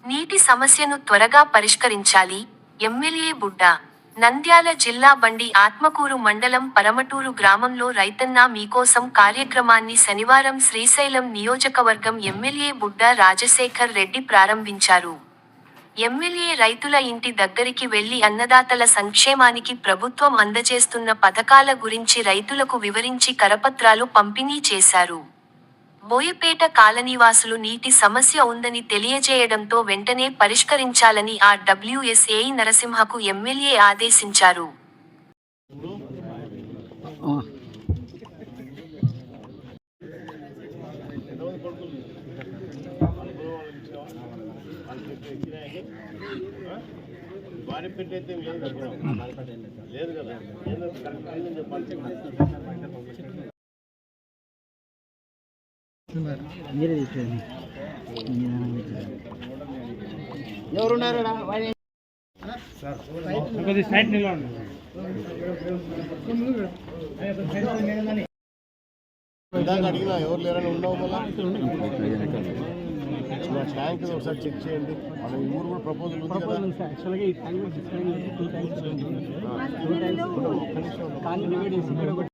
నీటి సమస్యను త్వరగా పరిష్కరించాలి. ఎమ్మెల్యే బుడ్డా. నంద్యాల జిల్లా బండి ఆత్మకూరు మండలం పరమటూరు గ్రామంలో రైతన్నా మీకోసం కార్యక్రమాన్ని శనివారం శ్రీశైలం నియోజకవర్గం ఎమ్మెల్యే బుడ్డా రాజశేఖర్ రెడ్డి ప్రారంభించారు. ఎమ్మెల్యే రైతుల ఇంటి దగ్గరికి వెళ్లి అన్నదాతల సంక్షేమానికి ప్రభుత్వం అందజేస్తున్న పథకాల గురించి రైతులకు వివరించి కరపత్రాలు పంపిణీ చేశారు. బోయపేట కాలనీవాసులు నీటి సమస్య ఉందని తెలియజేయడంతో వెంటనే పరిష్కరించాలని ఆర్డబ్ల్యూఎస్ఏఈ నరసింహకు ఎమ్మెల్యే ఆదేశించారు. ఎవరున్నారు అడిగినా ఎవరు లేరని ఉండవు మళ్ళీ ట్యాంక్ ఒకసారి చెక్ చేయండి. మన ఊరు కూడా ప్రపోజల్ ఉంది కదా.